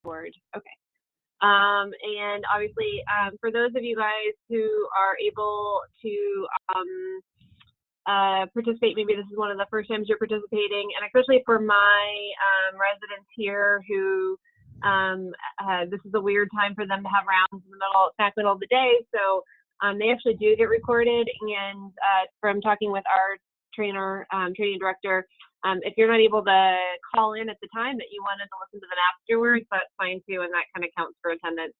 board. Okay. And obviously, for those of you guys who are able to participate, maybe this is one of the first times you're participating, and especially for my residents here who this is a weird time for them to have rounds in the middle of the day, so they actually do get recorded. And from talking with our training director, if you're not able to call in at the time that you wanted to listen to them afterwards, that's fine too, and that kind of counts for attendance.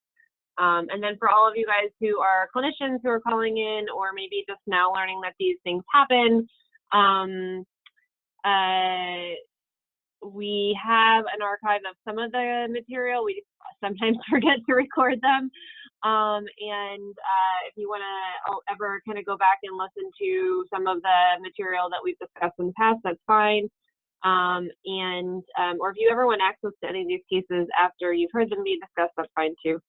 And then for all of you guys who are clinicians who are calling in, or maybe just now learning that these things happen, we have an archive of some of the material. We sometimes forget to record them. If you want to ever kind of go back and listen to some of the material that we've discussed in the past, that's fine. Or if you ever want access to any of these cases after you've heard them be discussed, that's fine too.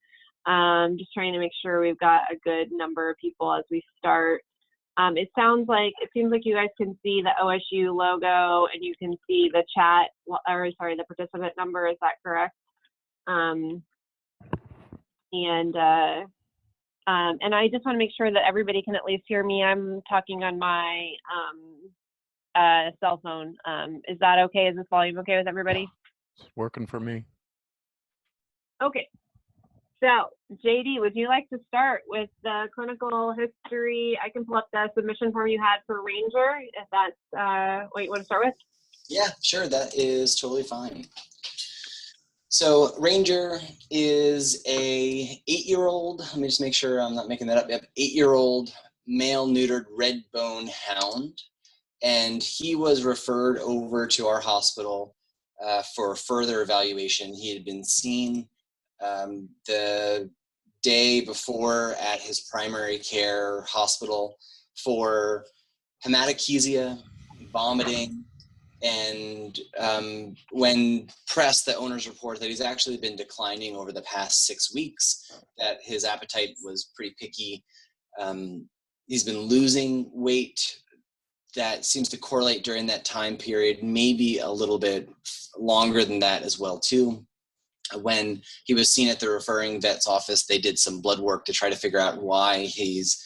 Just trying to make sure we've got a good number of people as we start. It seems like you guys can see the OSU logo and you can see the chat, or sorry, the participant number. Is that correct? And I just want to make sure that everybody can at least hear me. I'm talking on my cell phone. Is that okay? Is this volume okay with everybody? It's working for me. Okay. So, JD, would you like to start with the clinical history? I can pull up the submission form you had for Ranger, if that's what you want to start with. Yeah, sure. That is totally fine. So Ranger is a 8-year-old, let me just make sure I'm not making that up, 8-year-old male neutered red bone hound. And he was referred over to our hospital for further evaluation. He had been seen the day before at his primary care hospital for hematochezia, vomiting, and when pressed, the owners report that he's actually been declining over the past 6 weeks, that his appetite was pretty picky. He's been losing weight. That seems to correlate during that time period, maybe a little bit longer than that as well too. When he was seen at the referring vet's office, they did some blood work to try to figure out why he's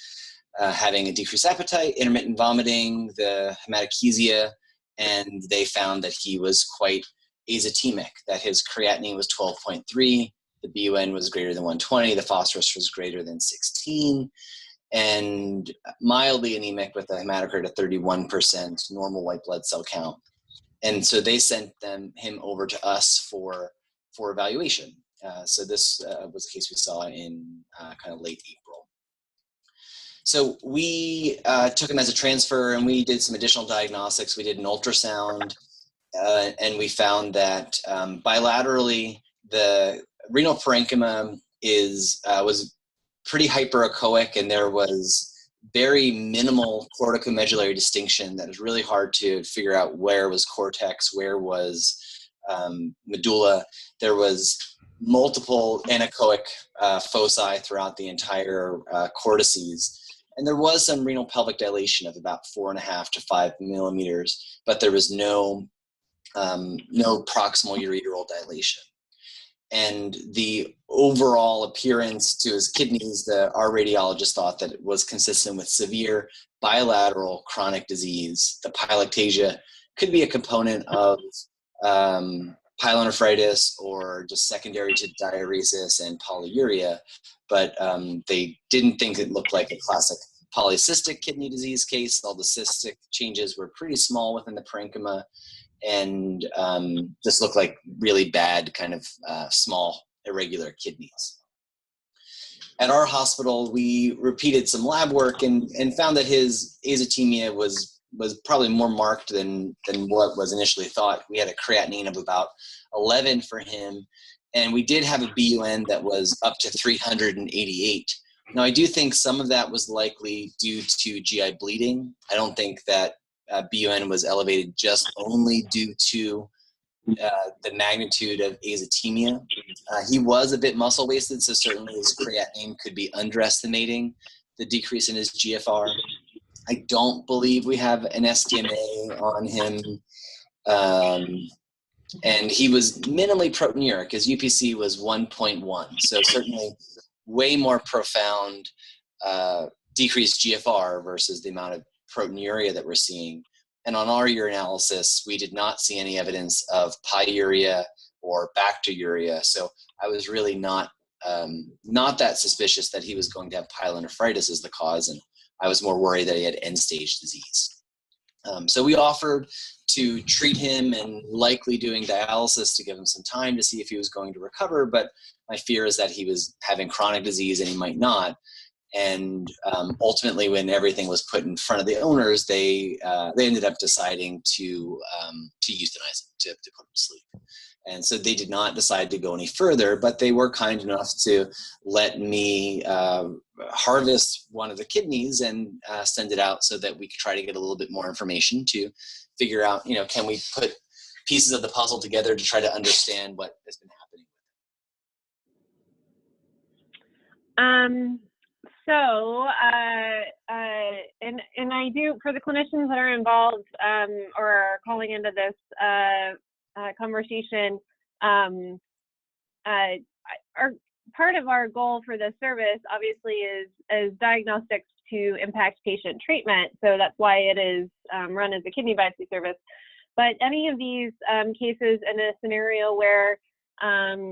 having a decreased appetite, intermittent vomiting, the hematochezia, and they found that he was quite azotemic, that his creatinine was 12.3, the BUN was greater than 120, the phosphorus was greater than 16, and mildly anemic with a hematocrit of 31%, normal white blood cell count. And so they sent him over to us for evaluation. So this was a case we saw in kind of late April. So we took him as a transfer and we did some additional diagnostics. We did an ultrasound and we found that bilaterally the renal parenchyma was pretty hyperechoic, and there was very minimal corticomedullary distinction that was really hard to figure out where was cortex, where was medulla. There was multiple anechoic foci throughout the entire cortices. And there was some renal pelvic dilation of about 4.5 to 5 millimeters, but there was no proximal ureteral dilation. And the overall appearance to his kidneys, our radiologist thought that it was consistent with severe bilateral chronic disease. The piloectasia could be a component of pyelonephritis or just secondary to diuresis and polyuria, but they didn't think it looked like a classic polycystic kidney disease case. All the cystic changes were pretty small within the parenchyma, and just looked like really bad kind of small irregular kidneys. At our hospital, we repeated some lab work and found that his azotemia was probably more marked than what was initially thought. We had a creatinine of about 11 for him, and we did have a BUN that was up to 388. Now, I do think some of that was likely due to GI bleeding. I don't think that BUN was elevated just only due to the magnitude of azotemia. He was a bit muscle wasted, so certainly his creatinine could be underestimating the decrease in his GFR. I don't believe we have an SDMA on him. And he was minimally proteinuric. His UPC was 1.1, so certainly way more profound decreased GFR versus the amount of proteinuria that we're seeing. And on our urinalysis, we did not see any evidence of pyuria or bacteriuria. So I was really not that suspicious that he was going to have pyelonephritis as the cause, and I was more worried that he had end-stage disease. So we offered to treat him and likely doing dialysis to give him some time to see if he was going to recover, but my fear is that he was having chronic disease and he might not. And ultimately, when everything was put in front of the owners, they ended up deciding to euthanize him, to put him to sleep. And so they did not decide to go any further, but they were kind enough to let me harvest one of the kidneys and send it out so that we could try to get a little bit more information to figure out, can we put pieces of the puzzle together to try to understand what has been happening. And I do, for the clinicians that are involved or are calling into this conversation, our part of our goal for this service obviously is diagnostics to impact patient treatment. So that's why it is run as a kidney biopsy service. But any of these cases in a scenario where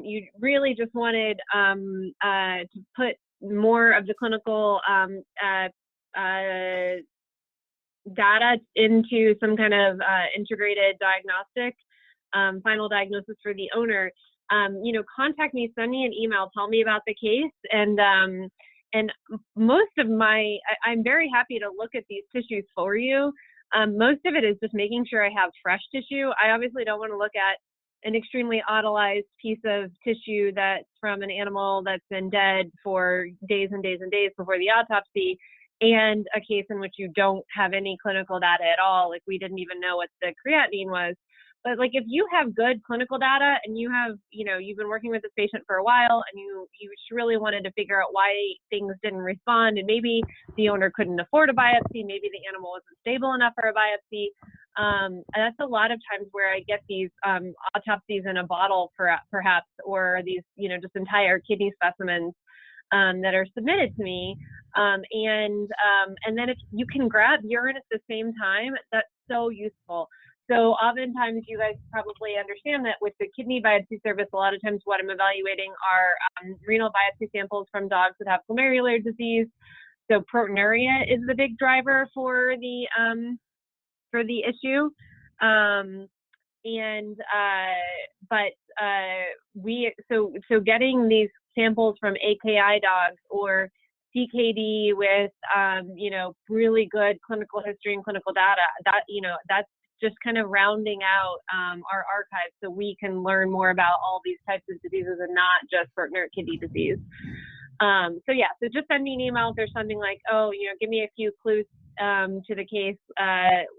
you really just wanted to put more of the clinical data into some kind of integrated diagnostic final diagnosis for the owner, contact me, send me an email, tell me about the case, and most of I'm very happy to look at these tissues for you. Most of it is just making sure I have fresh tissue. I obviously don't want to look at an extremely autolyzed piece of tissue that's from an animal that's been dead for days and days and days before the autopsy, and a case in which you don't have any clinical data at all, like we didn't even know what the creatinine was. But like if you have good clinical data and you have, you've been working with this patient for a while and you really wanted to figure out why things didn't respond, and maybe the owner couldn't afford a biopsy, maybe the animal wasn't stable enough for a biopsy. And that's a lot of times where I get these autopsies in a bottle, perhaps, or these, just entire kidney specimens that are submitted to me. And then if you can grab urine at the same time, that's so useful. So oftentimes you guys probably understand that with the kidney biopsy service, a lot of times what I'm evaluating are renal biopsy samples from dogs that have glomerular disease. So proteinuria is the big driver for the issue. So getting these samples from AKI dogs or CKD with, really good clinical history and clinical data, that's just kind of rounding out our archive so we can learn more about all these types of diseases and not just proteinuric kidney disease. So just send me an email if there's something like, give me a few clues to the case,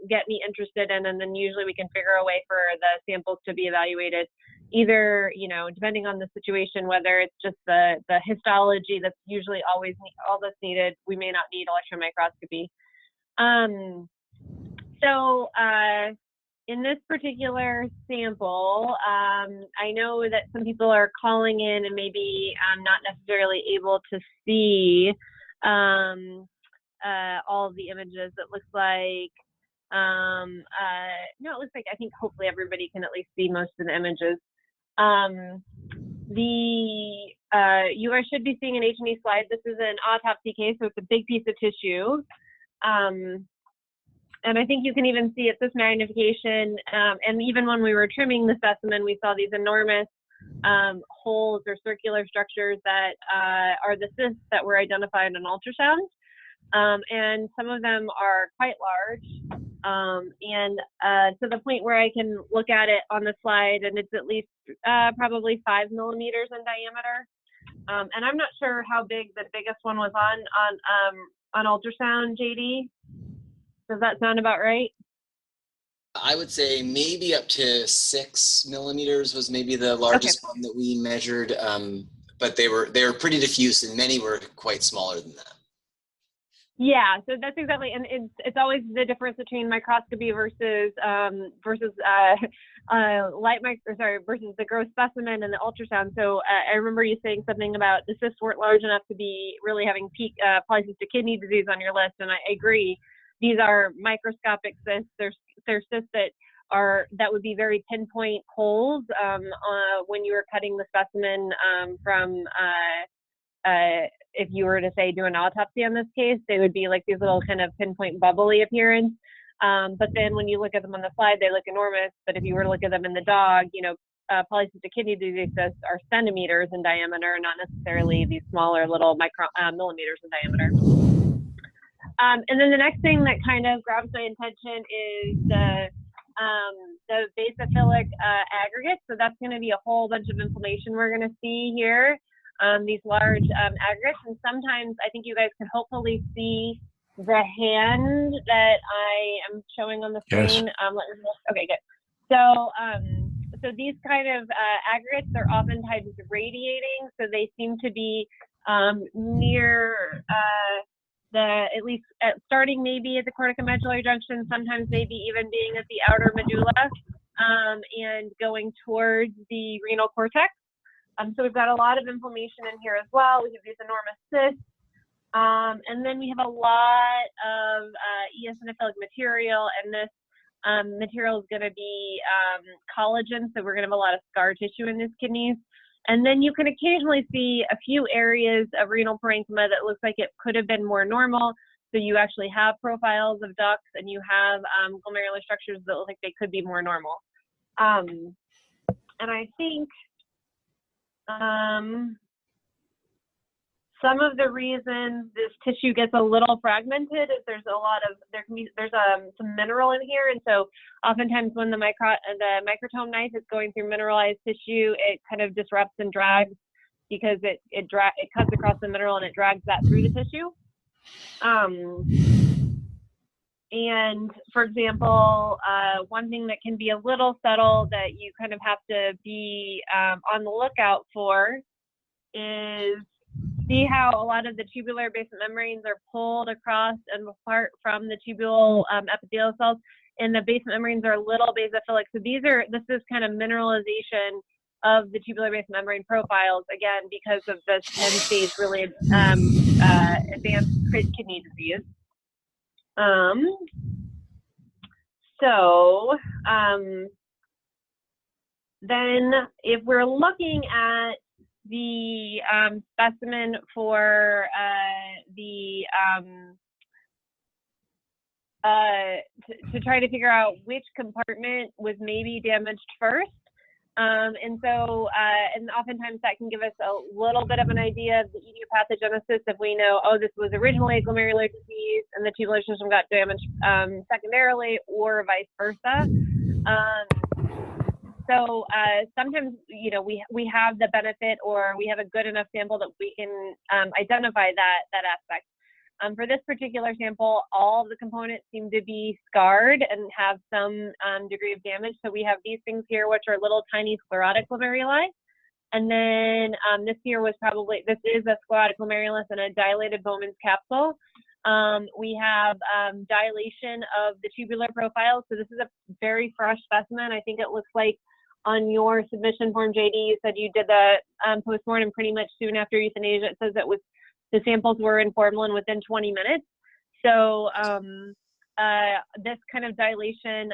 get me interested in, and then usually we can figure a way for the samples to be evaluated, either, depending on the situation, whether it's just the histology that's usually always all that's needed. We may not need electron microscopy. In this particular sample, I know that some people are calling in and maybe not necessarily able to see all of the images. It looks like, it looks like, I think hopefully everybody can at least see most of the images. You guys should be seeing an H&E slide. This is an autopsy case, so it's a big piece of tissue. And I think you can even see at this magnification, and even when we were trimming the specimen, we saw these enormous holes or circular structures that are the cysts that were identified on ultrasound. And some of them are quite large, and to the point where I can look at it on the slide, and it's at least probably 5 millimeters in diameter. And I'm not sure how big the biggest one was on ultrasound, JD. Does that sound about right? I would say maybe up to 6 millimeters was maybe the largest one that we measured, but they were pretty diffuse, and many were quite smaller than that. Yeah, so that's exactly, and it's always the difference between microscopy versus versus the gross specimen and the ultrasound. So I remember you saying something about the cysts weren't large enough to be really having peak polycystic kidney disease on your list, and I agree. These are microscopic cysts. They're cysts that would be very pinpoint holes when you were cutting the specimen from. If you were to say do an autopsy on this case, they would be like these little kind of pinpoint bubbly appearance. But then when you look at them on the slide, they look enormous. But if you were to look at them in the dog, polycystic kidney disease cysts are centimeters in diameter, not necessarily these smaller little millimeters in diameter. And then the next thing that kind of grabs my attention is the basophilic aggregates. So that's going to be a whole bunch of inflammation we're going to see here. These large aggregates, and sometimes I think you guys can hopefully see the hand that I am showing on the screen. Yes. Okay, good. So these kind of aggregates are oftentimes radiating, so they seem to be near at least starting maybe at the corticomedullary junction, sometimes maybe even being at the outer medulla, and going towards the renal cortex. So we've got a lot of inflammation in here as well. We have these enormous cysts. And then we have a lot of eosinophilic material, and this material is going to be collagen, so we're going to have a lot of scar tissue in these kidneys. And then you can occasionally see a few areas of renal parenchyma that looks like it could have been more normal. So you actually have profiles of ducts, and you have glomerular structures that look like they could be more normal. And I think some of the reasons this tissue gets a little fragmented is there's some mineral in here, and so oftentimes when the microtome knife is going through mineralized tissue, it kind of disrupts and drags because it cuts across the mineral and it drags that through the tissue. And for example, one thing that can be a little subtle that you kind of have to be on the lookout for is see how a lot of the tubular basement membranes are pulled across and apart from the tubule epithelial cells, and the basement membranes are a little basophilic. So this is kind of mineralization of the tubular basement membrane profiles, again, because of this end-stage really advanced kidney disease. Then if we're looking at the specimen for to try to figure out which compartment was maybe damaged first. And oftentimes that can give us a little bit of an idea of the etiopathogenesis if we know, oh, this was originally a glomerular disease and the tubular system got damaged secondarily, or vice versa. Sometimes, we have the benefit, or we have a good enough sample that we can identify that aspect. For this particular sample, all of the components seem to be scarred and have some degree of damage. So we have these things here, which are little tiny sclerotic glomeruli. And then this is a sclerotic glomerulus and a dilated Bowman's capsule. We have dilation of the tubular profile. So this is a very fresh specimen. I think it looks like on your submission form, JD, you said you did the postmortem pretty much soon after euthanasia. It says that the samples were in formalin within 20 minutes. So this kind of dilation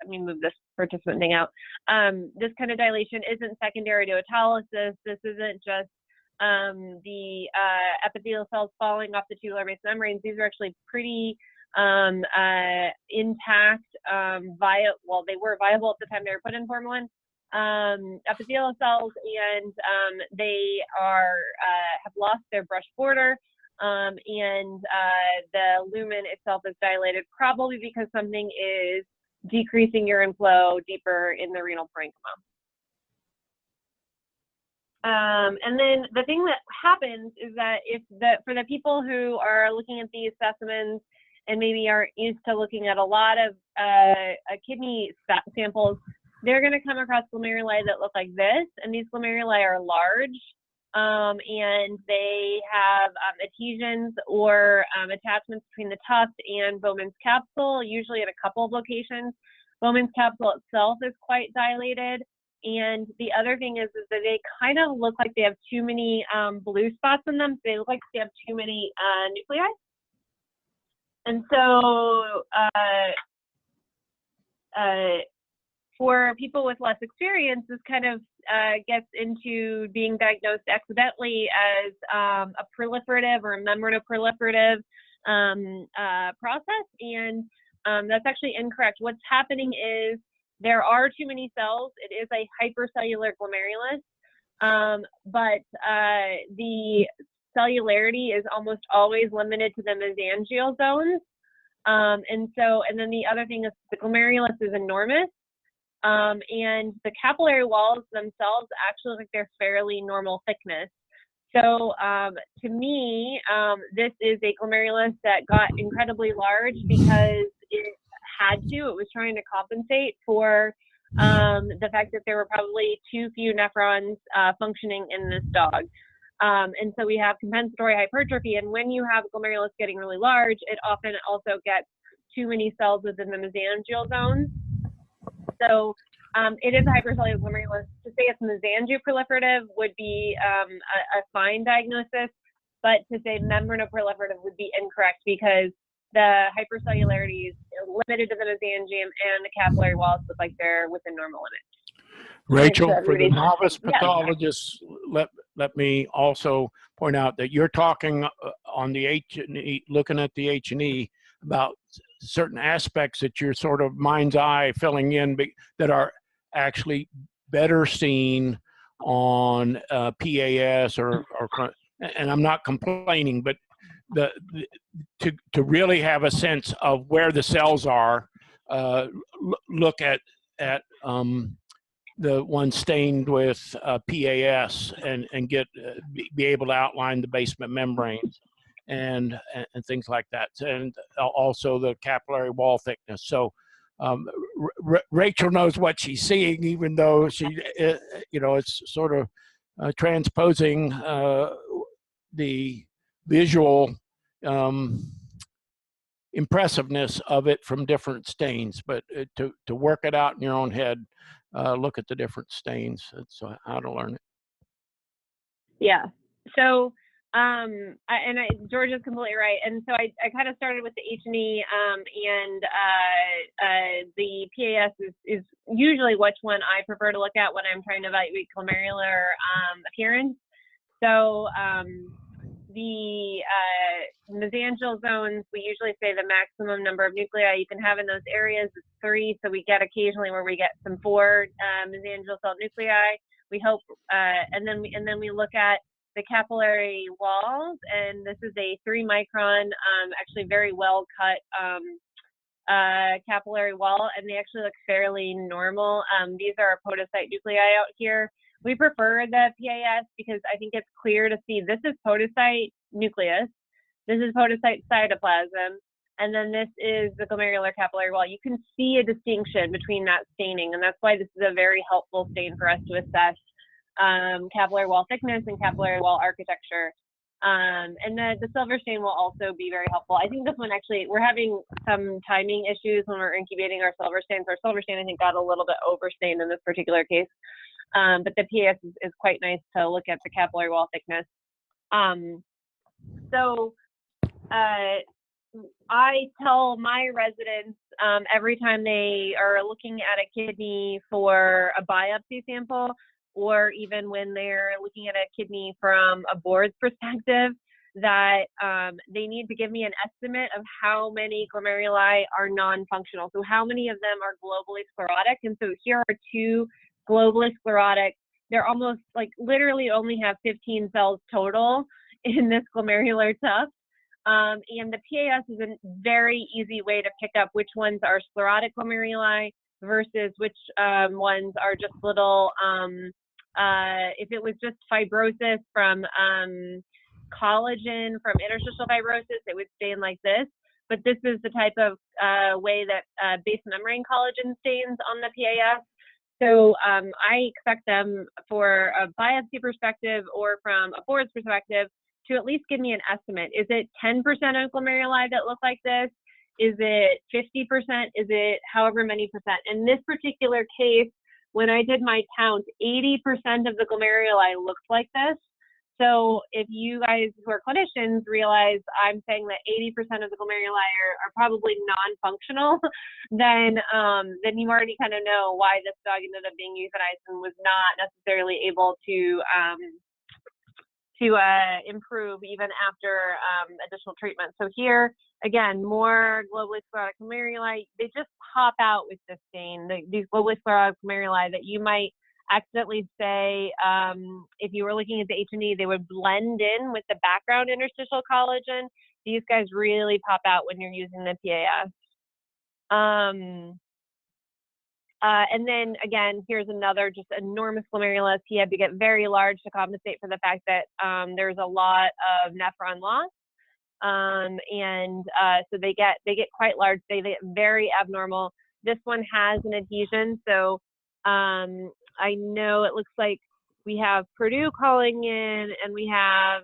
let me move this participant thing out. This kind of dilation isn't secondary to autolysis. This isn't just the epithelial cells falling off the tubular basement membranes. These are actually pretty intact, they were viable at the time they were put in formalin, epithelial cells, and they have lost their brush border, and the lumen itself is dilated, probably because something is decreasing urine flow deeper in the renal parenchyma. And then the thing that happens is that for the people who are looking at these specimens and maybe aren't used to looking at a lot of kidney samples, they're going to come across glomeruli that look like this, and these glomeruli are large. and they have adhesions or attachments between the tuft and Bowman's capsule, usually at a couple of locations. Bowman's capsule itself is quite dilated. And the other thing is that they kind of look like they have too many blue spots in them. So they look like they have too many nuclei. And so for people with less experience, this kind of gets into being diagnosed accidentally as a proliferative or a membranoproliferative process. And that's actually incorrect. What's happening is there are too many cells. It is a hypercellular glomerulus, but the cellularity is almost always limited to the mesangial zones. And then the other thing is the glomerulus is enormous. And the capillary walls themselves actually look like they're fairly normal thickness. So to me, this is a glomerulus that got incredibly large because it had to. It was trying to compensate for the fact that there were probably too few nephrons functioning in this dog. And so we have compensatory hypertrophy. And when you have a glomerulus getting really large, it often also gets too many cells within the mesangial zones. So it is a hypercellular glomerulus. To say it's mesangial-proliferative would be a fine diagnosis, but to say membranoproliferative would be incorrect because the hypercellularity is limited to the mesangium and the capillary walls look like they're within normal limits. Rachel, for the novice pathologists, let me also point out that you're talking on the H&E, looking at the H&E about certain aspects that you're sort of mind's eye filling in that are actually better seen on PAS and I'm not complaining, but to really have a sense of where the cells are, look at the one stained with PAS and get be able to outline the basement membranes and things like that, and also the capillary wall thickness. So Rachel knows what she's seeing, even though she, it's sort of transposing the visual impressiveness of it from different stains. But to work it out in your own head, look at the different stains. That's how to learn it. Yeah. So, George is completely right. And so I kind of started with the H&E, and the PAS is usually which one I prefer to look at when I'm trying to evaluate glomerular appearance. So the mesangial zones, we usually say the maximum number of nuclei you can have in those areas is 3. So we get occasionally where we get some 4 mesangial cell nuclei. We hope, and then we look at the capillary walls, and this is a 3 micron, actually very well cut capillary wall, and they actually look fairly normal. These are podocyte nuclei out here. We prefer the PAS because I think it's clear to see this is podocyte nucleus, this is podocyte cytoplasm, and then this is the glomerular capillary wall. You can see a distinction between that staining, and that's why this is a very helpful stain for us to assess capillary wall thickness and capillary wall architecture. And the silver stain will also be very helpful. I think this one actually, we're having some timing issues when we're incubating our silver stains. Our silver stain, I think, got a little bit overstained in this particular case. But the PAS is quite nice to look at the capillary wall thickness. So I tell my residents every time they are looking at a kidney for a biopsy sample, or even when they're looking at a kidney from a board's perspective, that they need to give me an estimate of how many glomeruli are non-functional. So how many of them are globally sclerotic? And so here are 2 globally sclerotic. They're almost like literally only have 15 cells total in this glomerular tuft. And the PAS is a very easy way to pick up which ones are sclerotic glomeruli versus which ones are just little, if it was just fibrosis from collagen, from interstitial fibrosis, it would stain like this. But this is the type of way that base membrane collagen stains on the PAS. So I expect them for a biopsy perspective or from a board's perspective to at least give me an estimate. Is it 10% of glomeruli that look like this? Is it 50%? Is it however many percent? In this particular case, when I did my count, 80% of the glomeruli looked like this. So if you guys who are clinicians realize I'm saying that 80% of the glomeruli are probably non-functional, then you already kind of know why this dog ended up being euthanized and was not necessarily able to improve even after additional treatment. So here, again, more globally sclerotic glomeruli, they just pop out with this stain. These globally sclerotic glomeruli that you might accidentally say, if you were looking at the H&E, they would blend in with the background interstitial collagen. These guys really pop out when you're using the PAS. And then again, here's another just enormous glomerulus. He had to get very large to compensate for the fact that there's a lot of nephron loss. So they get quite large. They get very abnormal. This one has an adhesion. So I know it looks like we have Purdue calling in, and we have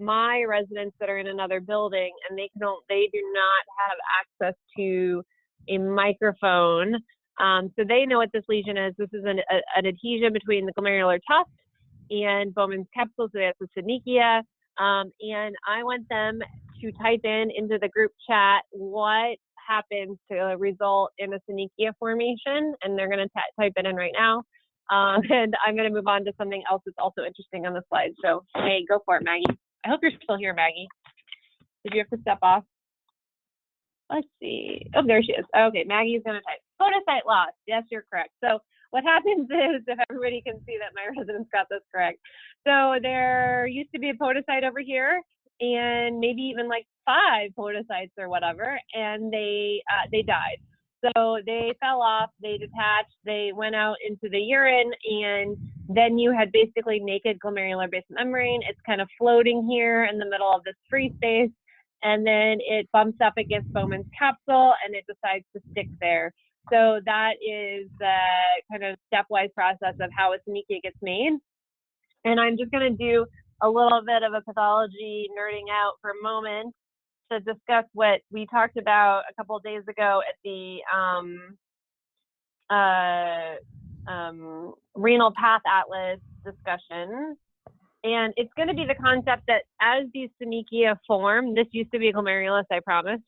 my residents that are in another building, and they do not have access to a microphone. So they know what this lesion is. This is an adhesion between the glomerular tuft and Bowman's capsule, so that's the synechia. And I want them to type into the group chat what happens to result in a synechia formation, and they're going to type it in right now. And I'm going to move on to something else that's also interesting on the slide. So, hey, go for it, Maggie. I hope you're still here, Maggie. Did you have to step off? Let's see. Oh, there she is. Okay, Maggie's going to type. Podocyte loss. Yes, you're correct. So what happens is, if everybody can see that my residents got this correct. So there used to be a podocyte over here, and maybe even like 5 podocytes or whatever, and they died. So they fell off, they detached, they went out into the urine, and then you had basically naked glomerular basement membrane. It's kind of floating here in the middle of this free space, and then it bumps up against Bowman's capsule, and it decides to stick there. So that is the kind of stepwise process of how a synechia gets made. And I'm just going to do a little bit of a pathology nerding out for a moment to discuss what we talked about a couple of days ago at the renal path atlas discussion. And it's going to be the concept that as these synechia form, this used to be a glomerulus, I promise.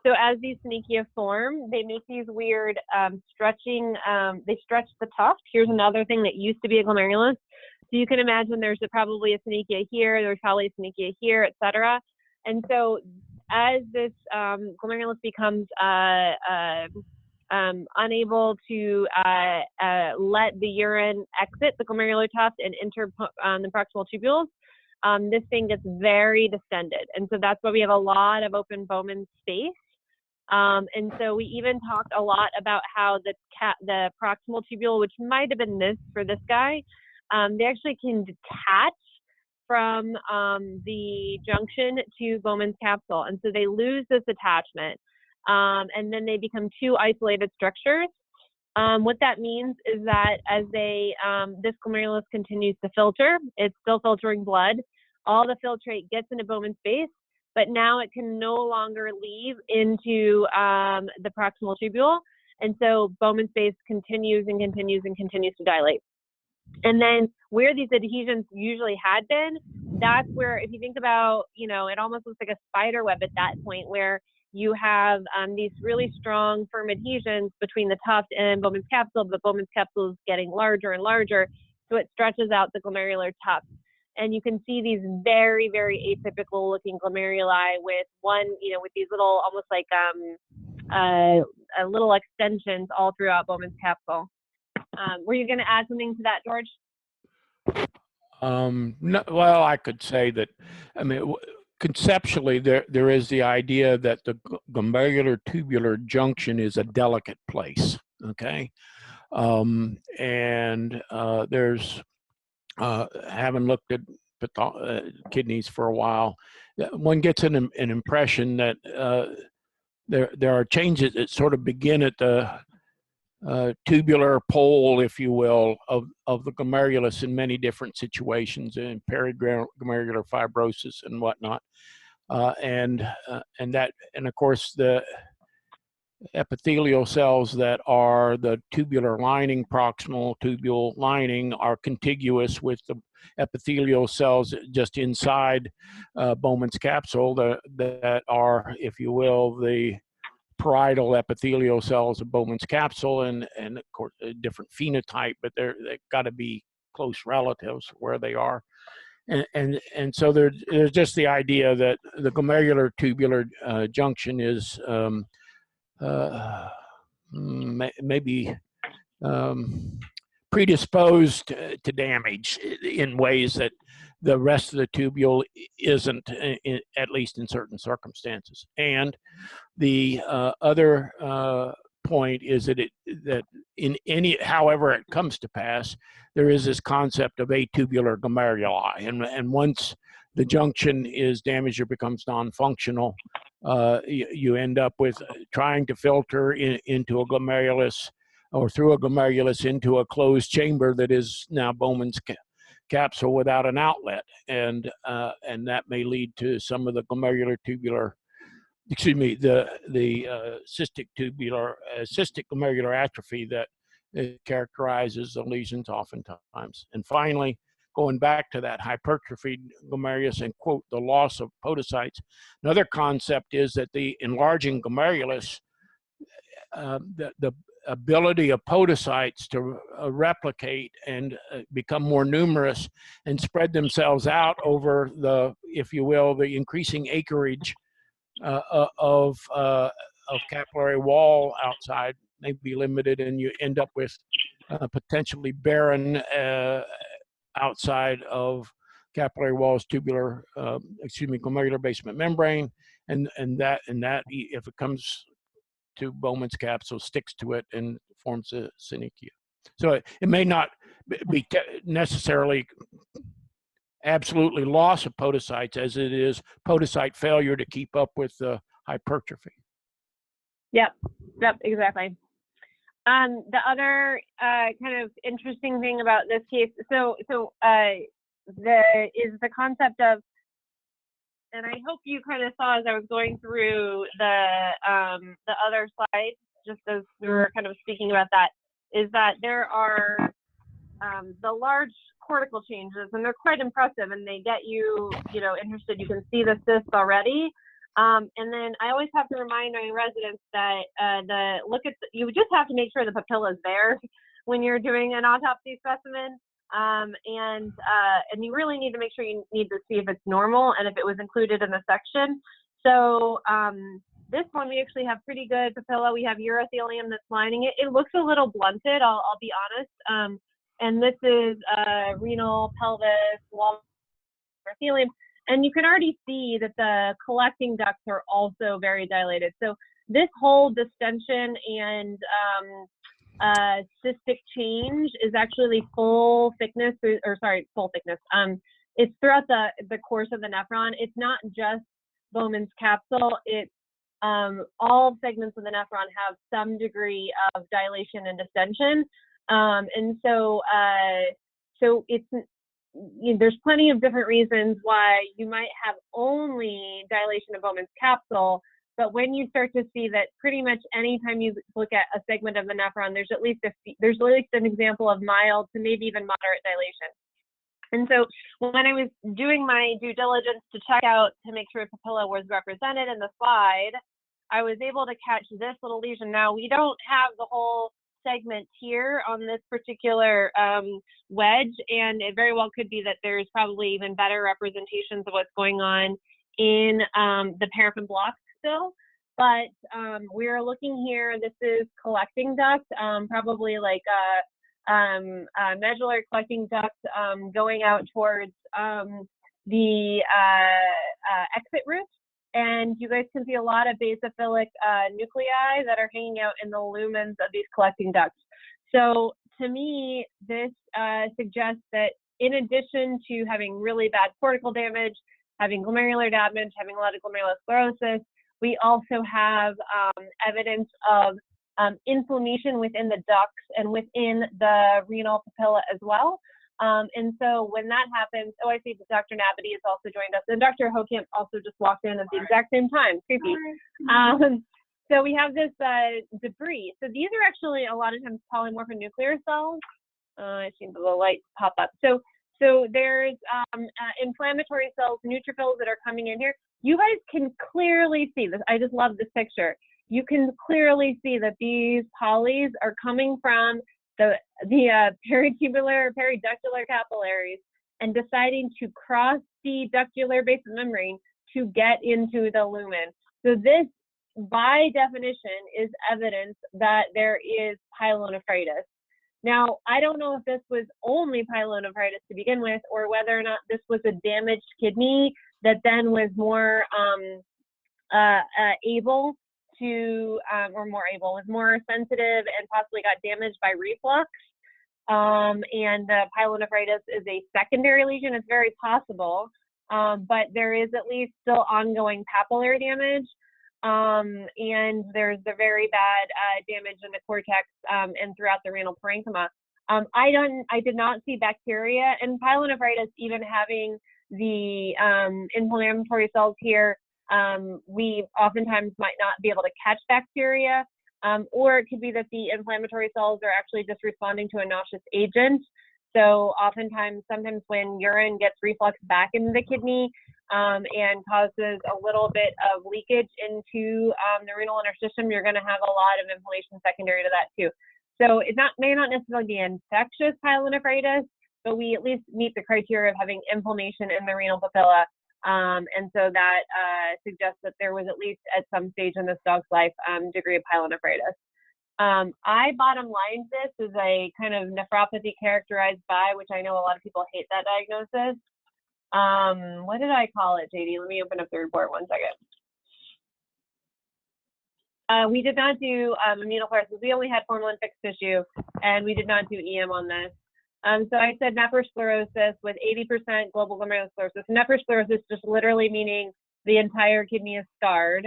So as these synechia form, they make these weird stretching, they stretch the tuft. Here's another thing that used to be a glomerulus. So you can imagine there's probably a synechia here, there's probably a synechia here, et cetera. And so as this glomerulus becomes unable to let the urine exit the glomerular tuft and enter the proximal tubules, this thing gets very distended. And so that's why we have a lot of open Bowman space. And so we even talked a lot about how the proximal tubule, which might have been this for this guy, they actually can detach from the junction to Bowman's capsule. And so they lose this attachment. And then they become 2 isolated structures. What that means is that as this glomerulus continues to filter, it's still filtering blood. All the filtrate gets into Bowman's space, but now it can no longer leave into the proximal tubule. And so Bowman's space continues and continues and continues to dilate. And then where these adhesions usually had been, that's where, if you think about, it almost looks like a spider web at that point, where you have these really strong, firm adhesions between the tuft and Bowman's capsule, but Bowman's capsule is getting larger and larger, so it stretches out the glomerular tuft. And you can see these very, very atypical looking glomeruli with with these little, almost like little extensions all throughout Bowman's capsule. Were you going to add something to that, George? No, well, I could say that, conceptually, there is the idea that the glomerular tubular junction is a delicate place, okay? There's, having looked at kidneys for a while, one gets an impression that there are changes that sort of begin at the tubular pole, if you will, of the glomerulus in many different situations, in periglomerular fibrosis and whatnot. And of course, the epithelial cells that are the tubular lining, proximal tubule lining, are contiguous with the epithelial cells just inside Bowman's capsule that are, if you will, the parietal epithelial cells of Bowman's capsule, and of course a different phenotype, but they've got to be close relatives where they are. And so there's just the idea that the glomerular tubular junction is maybe predisposed to damage in ways that the rest of the tubule isn't, at least in certain circumstances. And the other point is that in any, however it comes to pass, there is this concept of atubular glomeruli, and once the junction is damaged or becomes non-functional, you end up with trying to filter into a glomerulus or through a glomerulus into a closed chamber that is now Bowman's capsule without an outlet, and that may lead to some of the glomerular tubular, excuse me, the cystic glomerular atrophy that characterizes the lesions oftentimes. And finally, going back to that hypertrophied glomerulus and, quote, the loss of podocytes, another concept is that the enlarging glomerulus, the ability of podocytes to replicate and become more numerous and spread themselves out over the, if you will, the increasing acreage of capillary wall outside may be limited, and you end up with potentially barren outside of capillary walls, tubular, glomerular basement membrane, and that if it comes to Bowman's capsule, sticks to it and forms a synechia. So it may not be necessarily absolutely loss of podocytes as it is podocyte failure to keep up with the hypertrophy. Yep, exactly. The other kind of interesting thing about this case, is the concept of, and I hope you kind of saw as I was going through the other slides, just as we were kind of speaking about that, is that there are the large cortical changes, and they're quite impressive, and they get you, interested. You can see the cysts already. And then I always have to remind my residents that you just have to make sure the papilla is there when you're doing an autopsy specimen. And you really need to make sure you need to see if it's normal and if it was included in the section. So this one, we actually have pretty good papilla. We have urothelium that's lining it. It looks a little blunted, I'll be honest. And this is renal, pelvis, wall urothelium. And you can already see that the collecting ducts are also very dilated. So this whole distension and cystic change is actually full thickness. It's throughout the course of the nephron. It's not just Bowman's capsule. It's all segments of the nephron have some degree of dilation and distension. And so it's, there's plenty of different reasons why you might have only dilation of Bowman's capsule, but when you start to see that pretty much anytime you look at a segment of the nephron, there's at least an example of mild to maybe even moderate dilation. And so when I was doing my due diligence to check out to make sure papilla was represented in the slide, I was able to catch this little lesion. Now, we don't have the whole segment here on this particular wedge, and it very well could be that there's probably even better representations of what's going on in the paraffin block still. But we're looking here, this is collecting duct, probably like a medullary collecting duct going out towards the exit route. And you guys can see a lot of basophilic nuclei that are hanging out in the lumens of these collecting ducts. So to me, this suggests that in addition to having really bad cortical damage, having glomerular damage, having a lot of glomerulosclerosis, we also have evidence of inflammation within the ducts and within the renal papilla as well. And so when that happens, oh, I see that Dr. Nabity has also joined us, and Dr. Hokamp also just walked in at the exact same time. Creepy. So we have this debris. So these are actually a lot of times polymorphic nuclear cells. I see the lights pop up. So there's inflammatory cells, neutrophils that are coming in here. You guys can clearly see this. I just love this picture. You can clearly see that these polys are coming from the peritubular, periductular capillaries and deciding to cross the ductular basement membrane to get into the lumen. So this, by definition, is evidence that there is pyelonephritis. Now, I don't know if this was only pyelonephritis to begin with, or whether or not this was a damaged kidney that then was more able to, was more sensitive and possibly got damaged by reflux. And the pyelonephritis is a secondary lesion. It's very possible, but there is at least still ongoing papillary damage. And there's the very bad damage in the cortex and throughout the renal parenchyma. I did not see bacteria in pyelonephritis, even having the inflammatory cells here. We oftentimes might not be able to catch bacteria, or it could be that the inflammatory cells are actually just responding to a noxious agent. So sometimes when urine gets refluxed back into the kidney and causes a little bit of leakage into the renal interstitium, you're going to have a lot of inflammation secondary to that too. So it may not necessarily be infectious pyelonephritis, but we at least meet the criteria of having inflammation in the renal papilla. And so that suggests that there was, at least at some stage in this dog's life, degree of pyelonephritis. I bottom lined this as a kind of nephropathy characterized by, which I know a lot of people hate that diagnosis. What did I call it, JD? Let me open up the report 1 second. We did not do immunofluorescence. We only had formalin fixed tissue, and we did not do EM on this. So I said nephrosclerosis with 80% global glomerulosclerosis. Nephrosclerosis just literally meaning the entire kidney is scarred.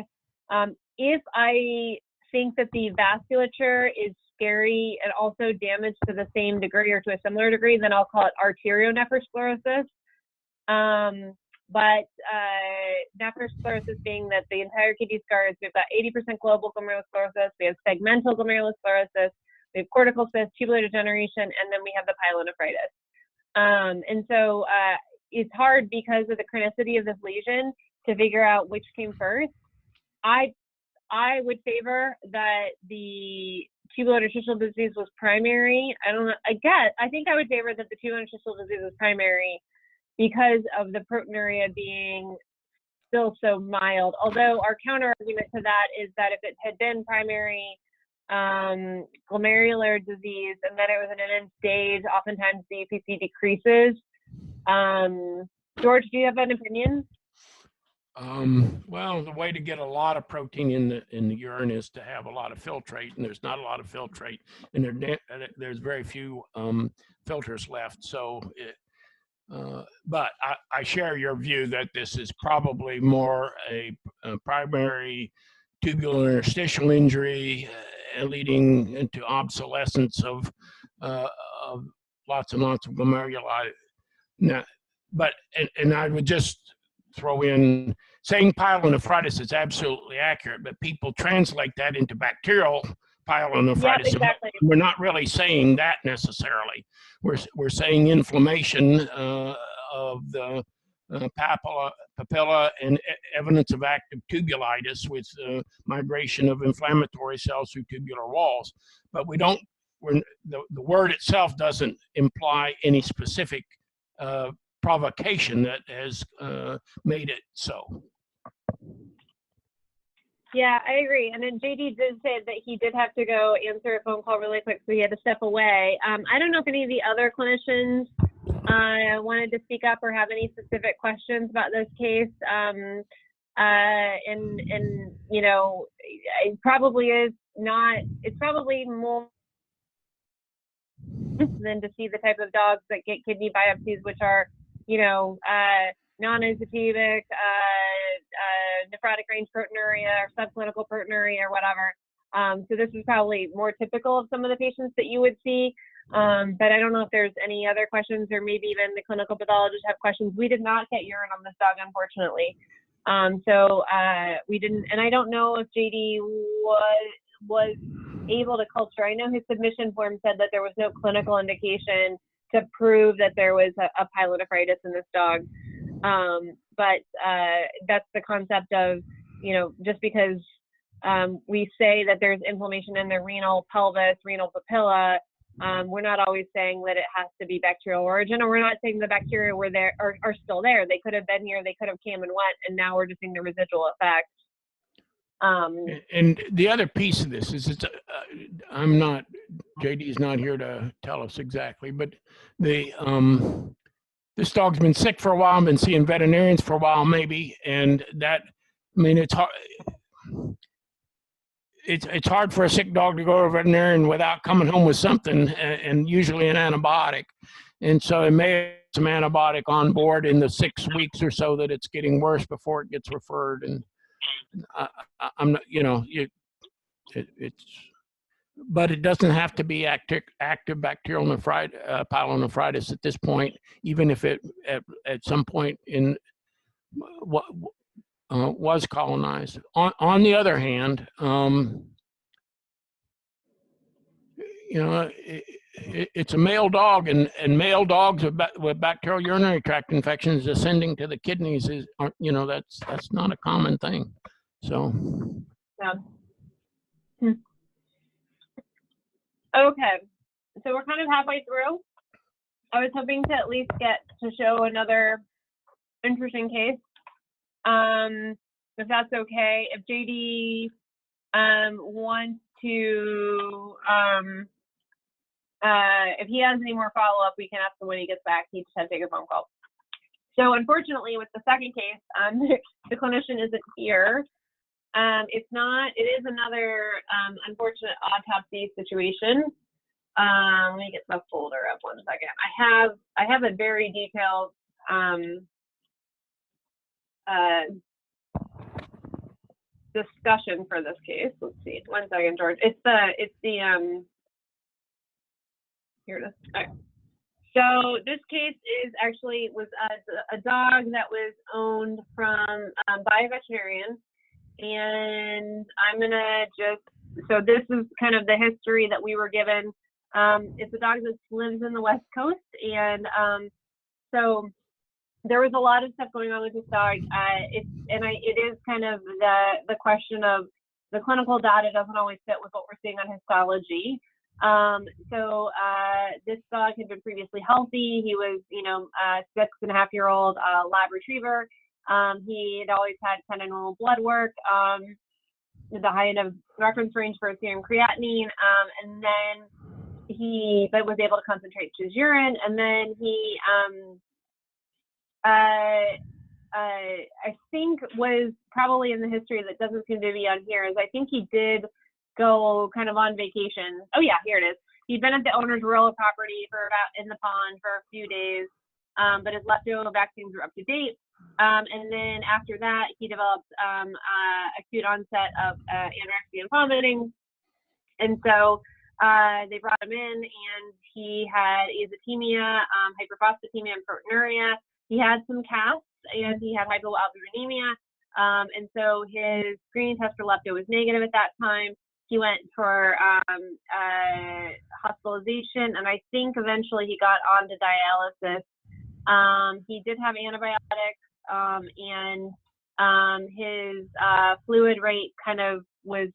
If I think that the vasculature is scary and also damaged to the same degree or to a similar degree, then I'll call it arterionephrosclerosis. But nephrosclerosis being that the entire kidney scars, we've got 80% global glomerulosclerosis, we have segmental glomerulosclerosis, we have cortical cyst, tubular degeneration, and then we have the pyelonephritis. And so it's hard because of the chronicity of this lesion to figure out which came first. I would favor that the tubular interstitial disease was primary. I don't know. I think I would favor that the tubular interstitial disease was primary because of the proteinuria being still so mild. Although our counter argument to that is that if it had been primary glomerular disease and then it was in an end stage, oftentimes the UPC decreases. George, do you have an opinion? Well, the way to get a lot of protein in the urine is to have a lot of filtrate, and there's not a lot of filtrate, and there's very few filters left. So, but I share your view that this is probably more a primary tubular interstitial injury, leading into obsolescence of lots and lots of glomeruli. Now, but and I would just throw in, saying pyelonephritis is absolutely accurate, but people translate that into bacterial pyelonephritis. Yep, exactly. We're not really saying that necessarily. We're saying inflammation of the papilla and evidence of active tubulitis with migration of inflammatory cells through tubular walls. But the word itself doesn't imply any specific provocation that has made it so. Yeah, I agree. And then JD did say that he did have to go answer a phone call really quick, so he had to step away. I don't know if any of the other clinicians wanted to speak up or have any specific questions about this case. And you know, it probably is not, it's probably more than to see the type of dogs that get kidney biopsies, which are, you know, non-isotypic, nephrotic range proteinuria or subclinical proteinuria or whatever. So this is probably more typical of some of the patients that you would see. But I don't know if there's any other questions, or maybe even the clinical pathologists have questions. We did not get urine on this dog, unfortunately. So we didn't, and I don't know if JD was able to culture. I know his submission form said that there was no clinical indication to prove that there was a pyelonephritis in this dog. But that's the concept of, you know, just because we say that there's inflammation in the renal pelvis, renal papilla, we're not always saying that it has to be bacterial origin, or we're not saying the bacteria were there are still there. They could have been here, they could have came and went, and now we're just seeing the residual effects. And the other piece of this is, I'm not, JD's not here to tell us exactly, but the this dog's been sick for a while, been seeing veterinarians for a while maybe, and that, I mean, it's hard. It's hard for a sick dog to go to a veterinarian without coming home with something, and usually an antibiotic. And so it may have some antibiotic on board in the 6 weeks or so that it's getting worse before it gets referred. And I'm not, you know, but it doesn't have to be active bacterial nephritis, pyelonephritis at this point, even if it at some point in what was colonized. On the other hand, you know, it's a male dog, and male dogs with bacterial urinary tract infections ascending to the kidneys you know, that's not a common thing. So. Yeah. Okay, so we're kind of halfway through. I was hoping to at least get to show another interesting case. If that's okay, if JD wants to, if he has any more follow-up, we can ask him when he gets back. He just had to take a phone call. So unfortunately, with the second case, the clinician isn't here. It is another unfortunate autopsy situation. Let me get the folder up 1 second. I have a very detailed discussion for this case. Let's see. 1 second, George. It's the here it is. Okay. So this case was a dog that was owned by a veterinarian, and I'm gonna so this is kind of the history that we were given. It's a dog that lives in the West Coast, and so there was a lot of stuff going on with this dog. It is kind of the question of the clinical data doesn't always fit with what we're seeing on histology. So this dog had been previously healthy. He was, you know, 6.5-year-old lab retriever. He had always had kind of normal blood work, the high end of reference range for serum creatinine, and then he was able to concentrate his urine, and then he I think was probably in the history that doesn't seem to be on here is I think he did go kind of on vacation. Oh yeah, here it is. He'd been at the owner's rural property in the pond for a few days, but his leftover vaccines were up to date. And then after that, he developed acute onset of anorexia and vomiting. And so they brought him in, and he had azotemia, hyperphosphatemia, and proteinuria. He had some casts, and he had hypoalbuminemia. And so his screening test for lepto was negative at that time. He went for hospitalization, and I think eventually he got onto dialysis. He did have antibiotics, and his fluid rate kind of was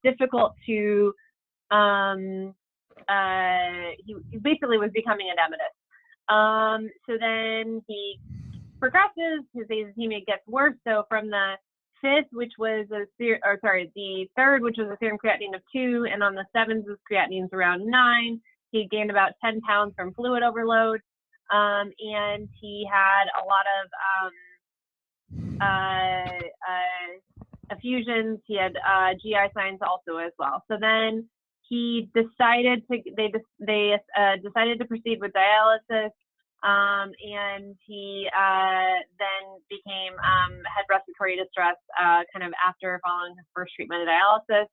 difficult to, he basically was becoming edematous. So then he progresses, his azotemia gets worse. So from the fifth, which was the third, which was a serum creatinine of 2, and on the 7th, his creatinine's around 9. He gained about 10 pounds from fluid overload, and he had a lot of effusions. He had GI signs also as well. So then he decided they decided to proceed with dialysis, and he then had respiratory distress kind of after following his first treatment of dialysis.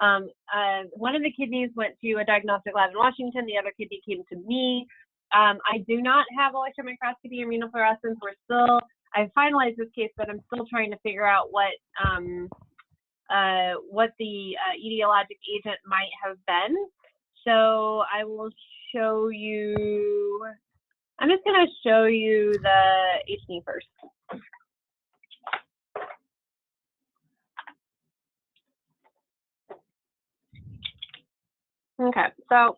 One of the kidneys went to a diagnostic lab in Washington. The other kidney came to me. I do not have electron microscopy or renal fluorescence. I've finalized this case, but I'm still trying to figure out what the etiologic agent might have been. So I will show you, I'm just going to show you the H&E first. Okay, so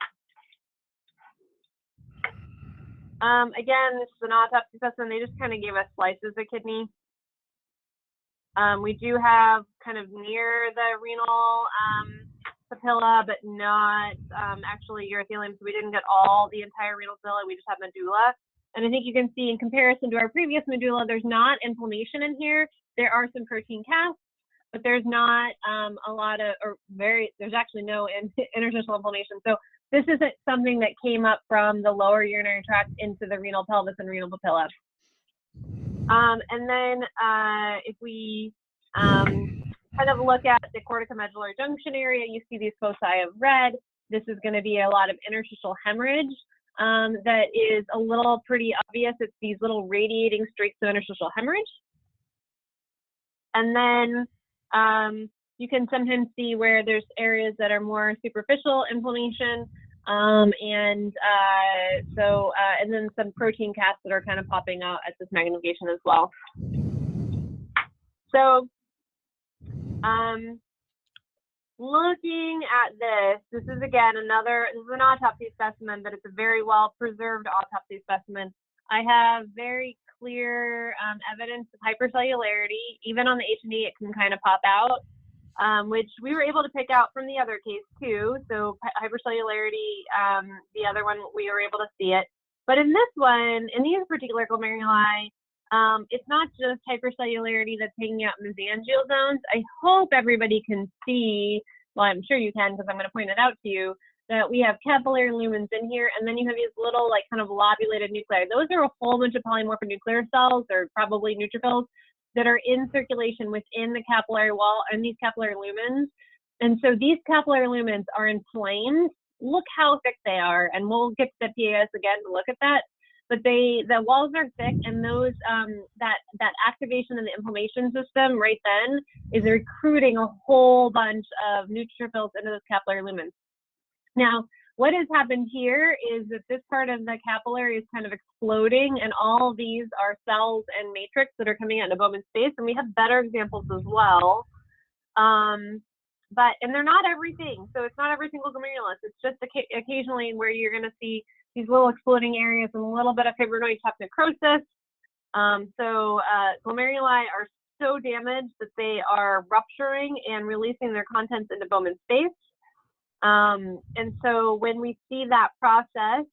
again, this is an autopsy specimen. They just kind of gave us slices of kidney. We do have kind of near the renal papilla, but not actually urothelium, so we didn't get all the entire renal papilla, we just have medulla. And I think you can see in comparison to our previous medulla, there's not inflammation in here. There are some protein casts, but there's not a lot of, there's actually no interstitial inflammation. So this isn't something that came up from the lower urinary tract into the renal pelvis and renal papilla. And then if we kind of look at the corticomedullary junction area, you see these foci of red. This is going to be a lot of interstitial hemorrhage that is a little pretty obvious. It's these little radiating streaks of interstitial hemorrhage. And then you can sometimes see where there's areas that are more superficial inflammation. And then some protein casts that are kind of popping out at this magnification as well. So looking at this is again this is an autopsy specimen, but it's a very well preserved autopsy specimen. I have very clear evidence of hypercellularity. Even on the H&E, it can kind of pop out, which we were able to pick out from the other case too. So hypercellularity, the other one, we were able to see it. But in this one, in these particular glomeruli, it's not just hypercellularity that's hanging out in the mesangial zones. I hope everybody can see, well, I'm sure you can because I'm going to point it out to you, that we have capillary lumens in here, and then you have these little like kind of lobulated nuclei. Those are a whole bunch of polymorphic nuclear cells, or probably neutrophils, that are in circulation within the capillary wall and these capillary lumens. And so these capillary lumens are inflamed. Look how thick they are, and we'll get to the PAS again to look at that. But the walls are thick, and those that activation in the inflammation system right then is recruiting a whole bunch of neutrophils into those capillary lumens. Now, what has happened here is that this part of the capillary is kind of exploding, and all of these are cells and matrix that are coming out in a Bowman space, and we have better examples as well. And they're not everything, so it's not every single glomerulus. It's just occasionally where you're going to see these little exploding areas and a little bit of fibrinoid tuft necrosis. Glomeruli are so damaged that they are rupturing and releasing their contents into Bowman space. And so when we see that process,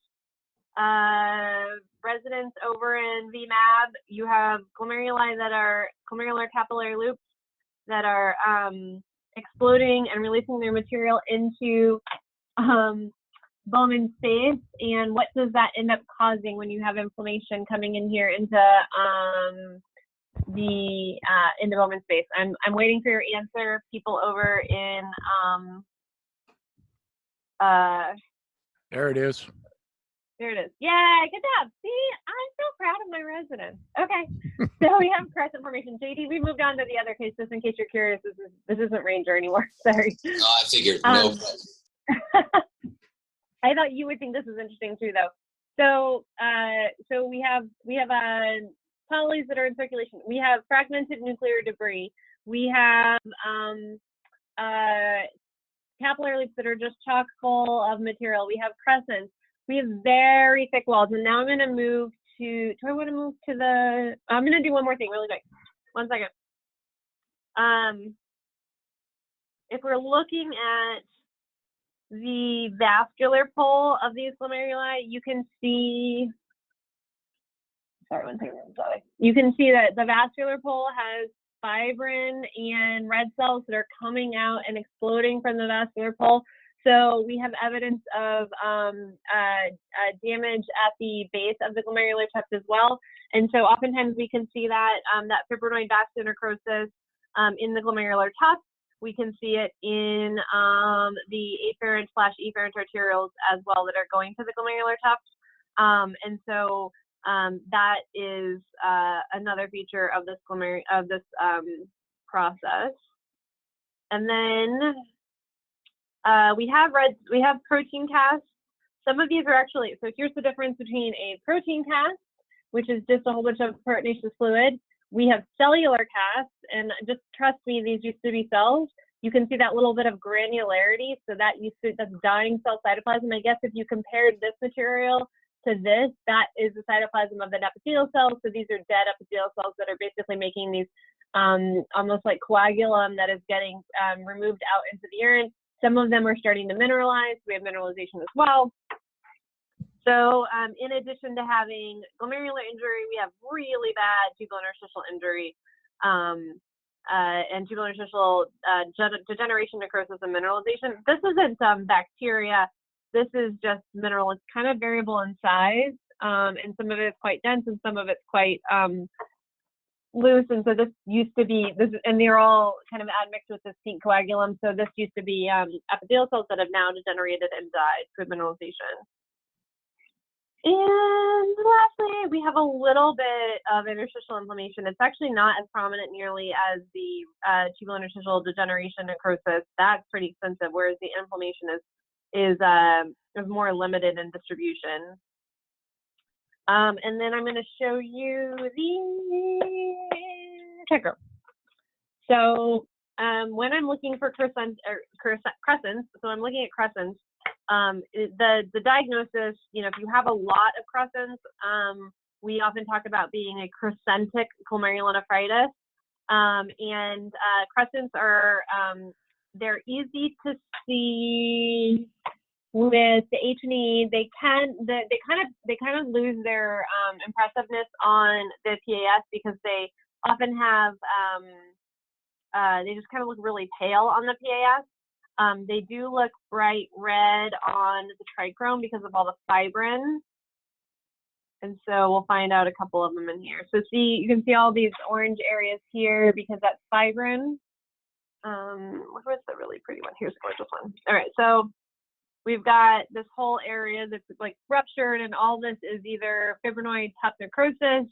residents over in VMAB, you have glomeruli that are glomerular capillary loops that are exploding and releasing their material into Bowman space. And what does that end up causing when you have inflammation coming in here into Bowman space? I'm waiting for your answer, people over in there it is. There it is. Yay, good job. See, I'm so proud of my residents. Okay, so we have crescent formation. JD, we moved on to the other case just in case you're curious. This isn't Ranger anymore. Sorry. Oh, I figured. No problem. I thought you would think this is interesting too, though. So we have polys that are in circulation. We have fragmented nuclear debris. We have capillary loops that are just chock full of material. We have crescents. We have very thick walls. And now I'm going to move to, do I want to move to the, I'm going to do one more thing really quick. 1 second. If we're looking at the vascular pole of these glomeruli, you can see, sorry, 1 second, sorry. You can see that the vascular pole has fibrin and red cells that are coming out and exploding from the vascular pole. So we have evidence of damage at the base of the glomerular tuft as well. And so oftentimes we can see that that fibrinoid vascular necrosis in the glomerular tuft. We can see it in the afferent/efferent arterioles as well that are going to the glomerular tuft. And so that is another feature of this process. And then we have protein casts. Some of these are actually, so here's the difference between a protein cast, which is just a whole bunch of proteinaceous fluid. We have cellular casts, and just trust me, these used to be cells. You can see that little bit of granularity, so that's dying cell cytoplasm. I guess if you compared this material to this, that is the cytoplasm of an epithelial cell. So these are dead epithelial cells that are basically making these almost like coagulum that is getting removed out into the urine. Some of them are starting to mineralize. We have mineralization as well. So in addition to having glomerular injury, we have really bad tubular interstitial injury and tubular interstitial degeneration, necrosis, and mineralization. This isn't bacteria. This is just mineral. It's kind of variable in size, and some of it is quite dense, and some of it's quite loose. And so this used to be and they're all kind of admixed with this pink coagulum. So this used to be epithelial cells that have now degenerated and died through mineralization. And lastly, we have a little bit of interstitial inflammation. It's actually not as prominent nearly as the tubular interstitial degeneration necrosis. That's pretty extensive, whereas the inflammation is more limited in distribution. And then I'm going to show you the checker. So when I'm looking for crescents, so I'm looking at crescents. The diagnosis, if you have a lot of crescents, we often talk about being a crescentic glomerulonephritis. And crescents are, they're easy to see with the H&E. They kind of lose their impressiveness on the PAS because they often have, they just kind of look really pale on the PAS. They do look bright red on the trichrome because of all the fibrin. And so we'll find out a couple of them in here. So you can see all these orange areas here because that's fibrin. Where's the really pretty one? Here's the gorgeous one. All right, so we've got this whole area that's like ruptured, and all this is either fibrinoid tuft necrosis.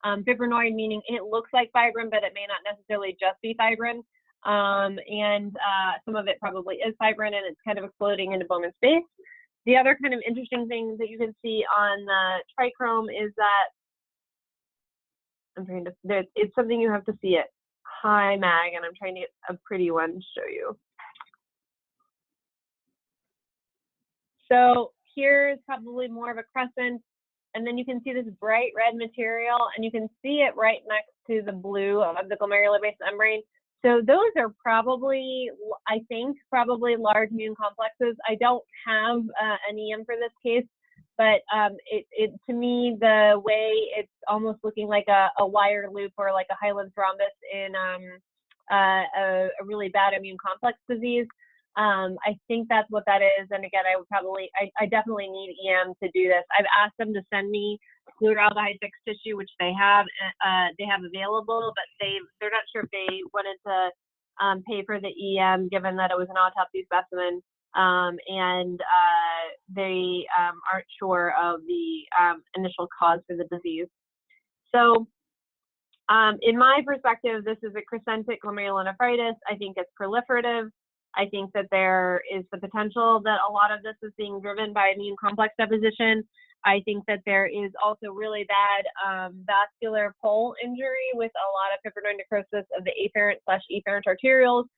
Fibrinoid meaning it looks like fibrin, but it may not necessarily just be fibrin. And some of it probably is fibrin, and it's kind of exploding into Bowman space. The other kind of interesting thing that you can see on the trichrome is that it's something you have to see it. Hi, Mag, and I'm trying to get a pretty one to show you. So here's probably more of a crescent, and then you can see this bright red material, and you can see it right next to the blue of the glomerular base membrane. So those are probably, I think, probably large immune complexes. I don't have an EM for this case, but to me, the way it's almost looking like a wire loop or like a Highland thrombus in a really bad immune complex disease. I think that's what that is. And again, I definitely need EM to do this. I've asked them to send me fluoraldehyde fixed tissue, which they have available, but they're not sure if they wanted to pay for the EM, given that it was an autopsy specimen, and they aren't sure of the initial cause for the disease. So in my perspective, this is a crescentic glomerulonephritis. I think it's proliferative. I think that there is the potential that a lot of this is being driven by immune complex deposition. I think that there is also really bad vascular pole injury with a lot of fibrinoid necrosis of the afferent/efferent arterioles.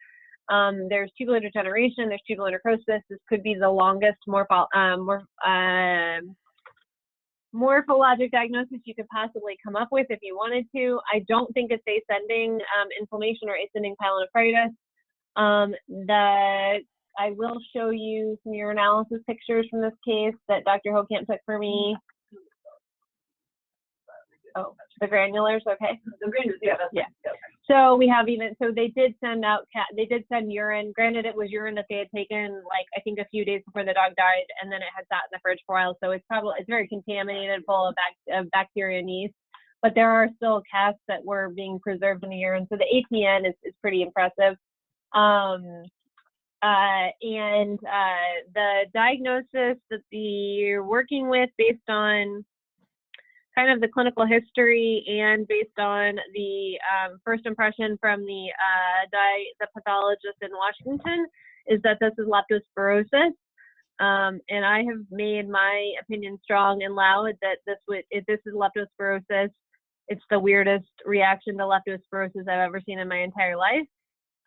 There's tubular degeneration, there's tubular necrosis. This could be the longest morphologic diagnosis you could possibly come up with if you wanted to. I don't think it's ascending inflammation or ascending pyelonephritis. I will show you some urinalysis pictures from this case that Dr. Hokamp took for me. Oh, the granulars, okay. The granulars, yeah. So we have so they did send out, they did send urine. Granted, it was urine that they had taken, like, I think a few days before the dog died, and then it had sat in the fridge for a while. So it's very contaminated, full of bacteria and yeast. But there are still casts that were being preserved in the urine. So the ATN is pretty impressive. The diagnosis that you're working with, based on kind of the clinical history and based on the first impression from the pathologist in Washington, is that this is leptospirosis. And I have made my opinion strong and loud that if this is leptospirosis, it's the weirdest reaction to leptospirosis I've ever seen in my entire life.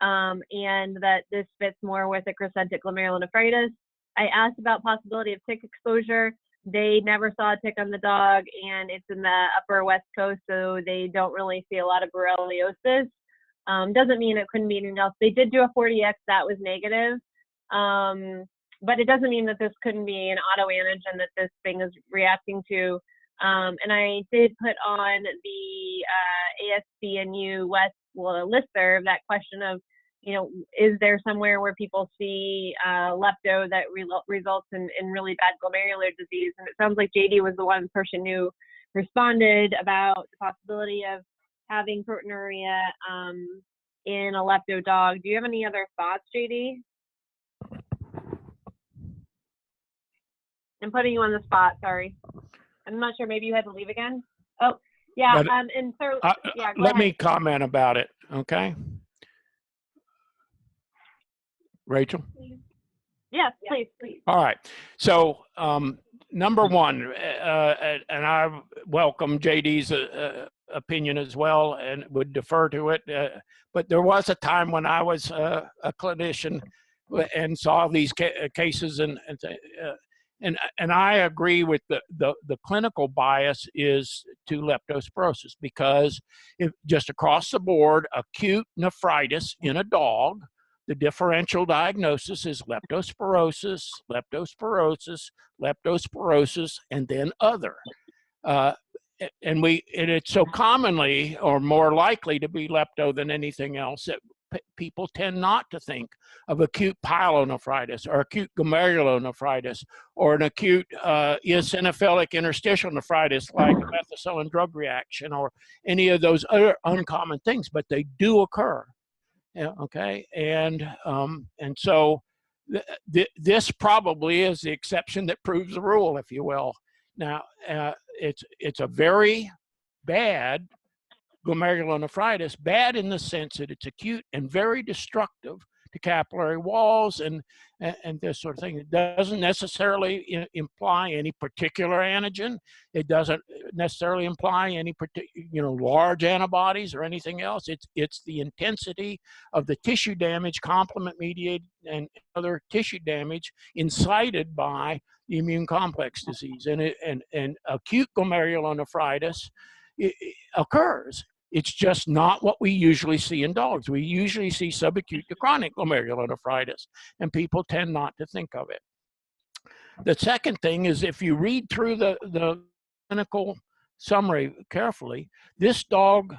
And that this fits more with a crescentic glomerulonephritis. I asked about possibility of tick exposure. They never saw a tick on the dog, and it's in the upper West Coast, so they don't really see a lot of borreliosis. Doesn't mean it couldn't be anything else. They did do a 40X, that was negative. But it doesn't mean that this couldn't be an autoantigen that this thing is reacting to. And I did put on the ACVNU West listserv that question of, is there somewhere where people see lepto that results in really bad glomerular disease? And it sounds like JD was the one person who responded about the possibility of having proteinuria in a lepto dog. Do you have any other thoughts, JD? I'm putting you on the spot, sorry. I'm not sure, maybe you had to leave again? Oh, yeah, and so, yeah, let me comment about it, okay? Rachel? Yes, please. All right, so number one, and I welcome JD's opinion as well and would defer to it, but there was a time when I was a clinician and saw these cases, and I agree with the clinical bias is to leptospirosis, because if just across the board, acute nephritis in a dog, the differential diagnosis is leptospirosis, and then other. And it's so commonly or more likely to be lepto than anything else that people tend not to think of acute pyelonephritis or acute glomerulonephritis or an acute eosinophilic interstitial nephritis like a methicillin drug reaction or any of those other uncommon things, but they do occur. Yeah, okay, and so this probably is the exception that proves the rule, if you will. Now, it's a very bad glomerulonephritis, bad in the sense that it's acute and very destructive to capillary walls and this sort of thing. It doesn't necessarily imply any particular antigen. It doesn't necessarily imply any large antibodies or anything else. It's the intensity of the tissue damage, complement mediated and other tissue damage incited by the immune complex disease. And acute glomerulonephritis occurs. It's just not what we usually see in dogs. We usually see subacute to chronic glomerulonephritis, and people tend not to think of it. The second thing is, if you read through the clinical summary carefully, this dog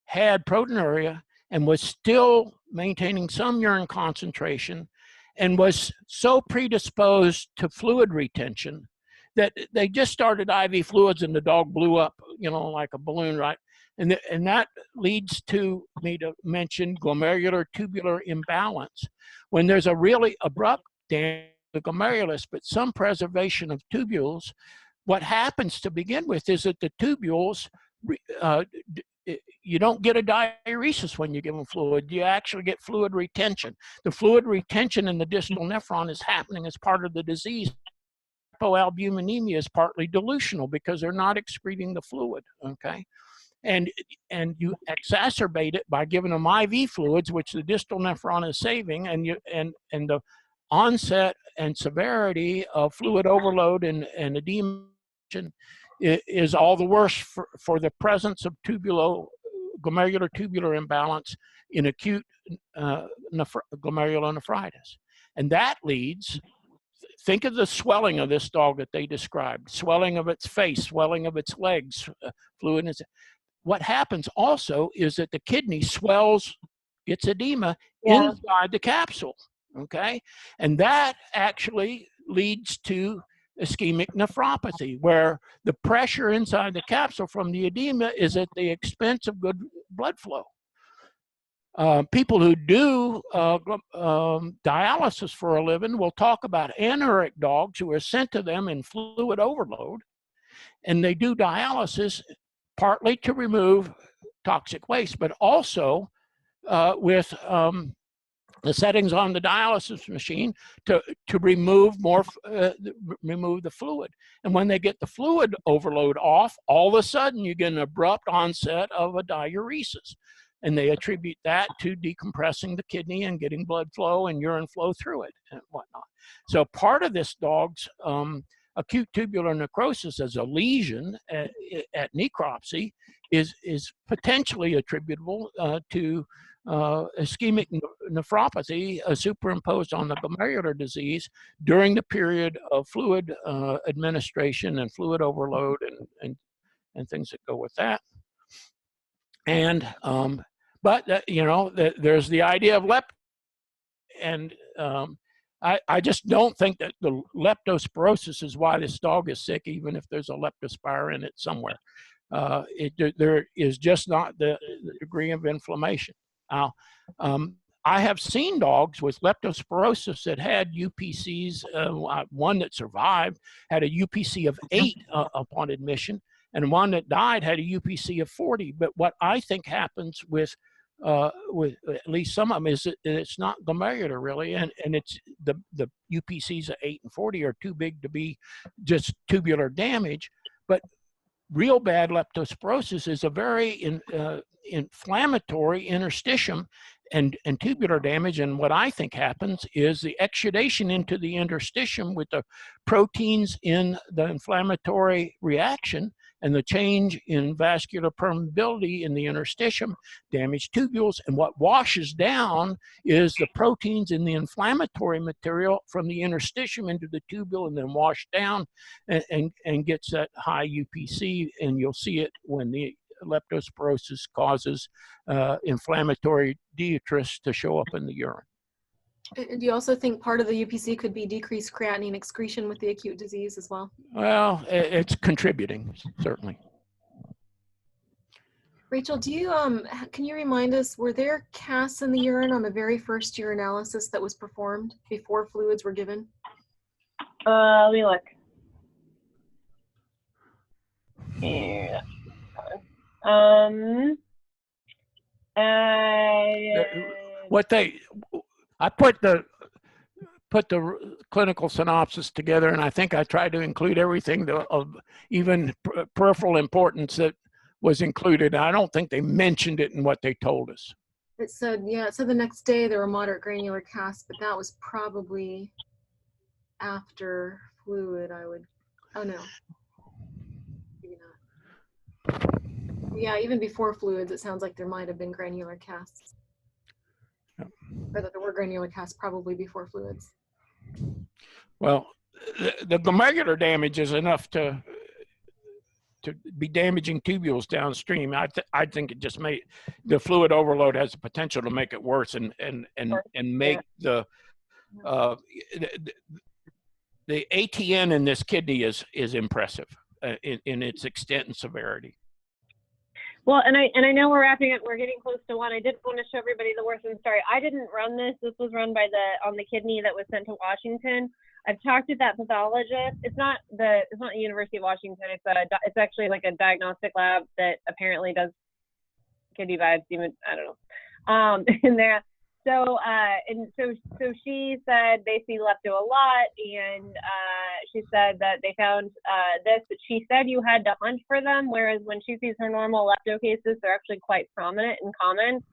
had proteinuria and was still maintaining some urine concentration and was so predisposed to fluid retention that they just started IV fluids and the dog blew up, like a balloon, right? And that leads to me to mention glomerular tubular imbalance. When there's a really abrupt damage to the glomerulus, but some preservation of tubules, what happens to begin with is that the tubules, you don't get a diuresis when you give them fluid. You actually get fluid retention. The fluid retention in the distal nephron is happening as part of the disease. Hypoalbuminemia is partly delusional because they're not excreting the fluid, okay? And you exacerbate it by giving them IV fluids, which the distal nephron is saving, and the onset and severity of fluid overload and edema is all the worse for the presence of glomerular tubular imbalance in acute glomerulonephritis. And that leads, think of the swelling of this dog that they described, swelling of its face, swelling of its legs, fluid. What happens also is that the kidney swells, gets edema inside the capsule, okay? And that actually leads to ischemic nephropathy, where the pressure inside the capsule from the edema is at the expense of good blood flow. People who do dialysis for a living will talk about anuric dogs who are sent to them in fluid overload, and they do dialysis partly to remove toxic waste, but also with the settings on the dialysis machine to remove remove the fluid. And when they get the fluid overload off, all of a sudden you get an abrupt onset of a diuresis. And they attribute that to decompressing the kidney and getting blood flow and urine flow through it and whatnot. So part of this dog's acute tubular necrosis as a lesion at necropsy is potentially attributable to ischemic nephropathy superimposed on the glomerular disease during the period of fluid administration and fluid overload and things that go with that. And but you know, there's the idea of and I just don't think that the leptospirosis is why this dog is sick, even if there's a leptospira in it somewhere. There is just not the degree of inflammation. Now, I have seen dogs with leptospirosis that had UPCs. One that survived had a UPC of 8 upon admission, and one that died had a UPC of 40. But what I think happens with at least some of them is that it's not glomerular really, and it's the UPCs of 8 and 40 are too big to be just tubular damage. But real bad leptospirosis is a very inflammatory interstitium and tubular damage. And what I think happens is the exudation into the interstitium with the proteins in the inflammatory reaction and the change in vascular permeability in the interstitium damage tubules. And what washes down is the proteins in the inflammatory material from the interstitium into the tubule and then wash down and gets that high UPC. And you'll see it when the leptospirosis causes inflammatory detritus to show up in the urine. And do you also think part of the UPC could be decreased creatinine excretion with the acute disease as well? Well, it's contributing, certainly. Rachel, do you can you remind us, were there casts in the urine on the very first urinalysis that was performed before fluids were given? Let me look. Yeah. I put the clinical synopsis together, and I think I tried to include everything of even peripheral importance that was included. I don't think they mentioned it in what they told us. It said, yeah, it said the next day there were moderate granular casts, but that was probably after fluid, I would, oh no, maybe not. Yeah, even before fluids, it sounds like there might have been granular casts. Or that there were granular casts probably before fluids. Well, the glomerular damage is enough to be damaging tubules downstream. I think it just made the fluid overload has the potential to make it worse and make the ATN in this kidney is impressive in its extent and severity. Well, and I know we're wrapping up. We're getting close to 1. I did want to show everybody the Worsen story. I didn't run this. This was run by on the kidney that was sent to Washington. I've talked to that pathologist. It's not the University of Washington. It's actually like a diagnostic lab that apparently does kidney biopsy. I don't know. In there. So she said they see lepto a lot, and she said that they found this, but she said you had to hunt for them, whereas when she sees her normal lepto cases, they're actually quite prominent and common.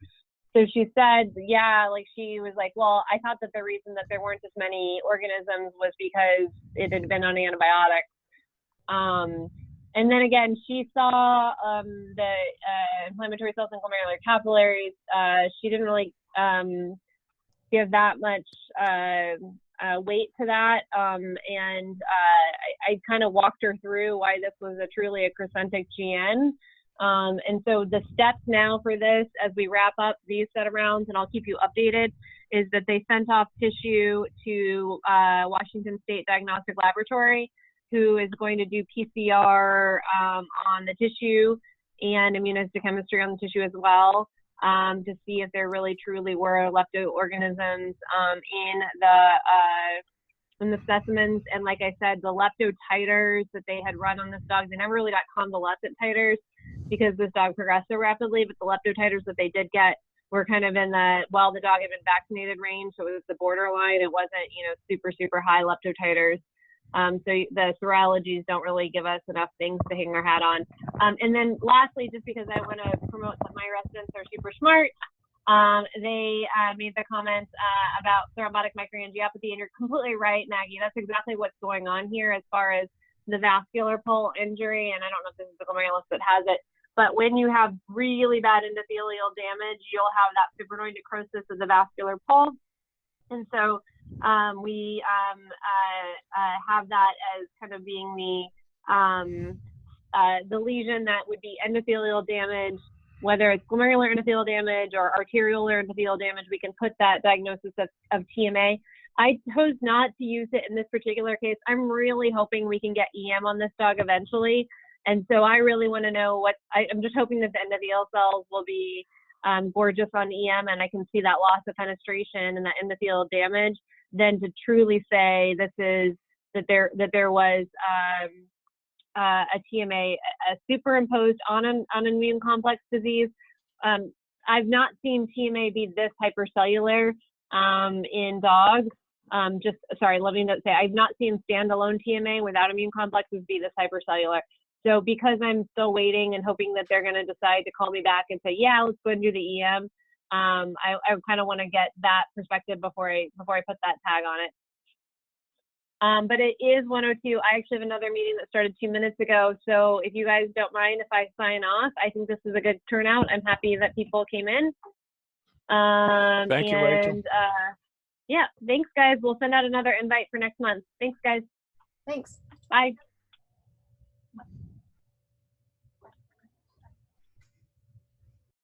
So she said, yeah, like she was like, well, I thought that the reason that there weren't as many organisms was because it had been on antibiotics. And then again, she saw the inflammatory cells and glomerular capillaries. She didn't really give that much weight to that. And I kind of walked her through why this was truly a Crescentic GN. And so the steps now for this, as we wrap up these set of rounds, and I'll keep you updated, is that they sent off tissue to Washington State Diagnostic Laboratory, who is going to do PCR on the tissue and immunohistochemistry on the tissue as well. to see if there really truly were leptoorganisms in the specimens. And like I said, the lepto titers that they had run on this dog, they never really got convalescent titers because this dog progressed so rapidly, but the lepto titers that they did get were kind of in the, well, the dog had been vaccinated range, so it was the borderline. It wasn't, you know, super, super high lepto titers. So the serologies don't really give us enough things to hang our hat on. And then lastly, just because I want to promote that my residents are super smart, they made the comments about thrombotic microangiopathy, and you're completely right, Maggie. That's exactly what's going on here as far as the vascular pole injury, and I don't know if this is the glomerulus that has it, but when you have really bad endothelial damage, you'll have that fibrinoid necrosis of the vascular pole. And so we have that as kind of being the lesion that would be endothelial damage, whether it's glomerular endothelial damage or arteriolar endothelial damage. We can put that diagnosis of TMA. I chose not to use it in this particular case. I'm really hoping we can get EM on this dog eventually. And so I really want to know I'm just hoping that the endothelial cells will be gorgeous on EM, and I can see that loss of fenestration and that endothelial damage, then to truly say that there was a TMA superimposed on an immune complex disease. I've not seen TMA be this hypercellular in dogs. Let me say, I've not seen standalone TMA without immune complexes be this hypercellular. So because I'm still waiting and hoping that they're going to decide to call me back and say, yeah, let's go and do the EM, I kind of want to get that perspective before I put that tag on it. But it is 1:02. I actually have another meeting that started 2 minutes ago. So if you guys don't mind if I sign off, I think this is a good turnout. I'm happy that people came in. Thank you, Rachel. Yeah, thanks, guys. We'll send out another invite for next month. Thanks, guys. Thanks. Bye.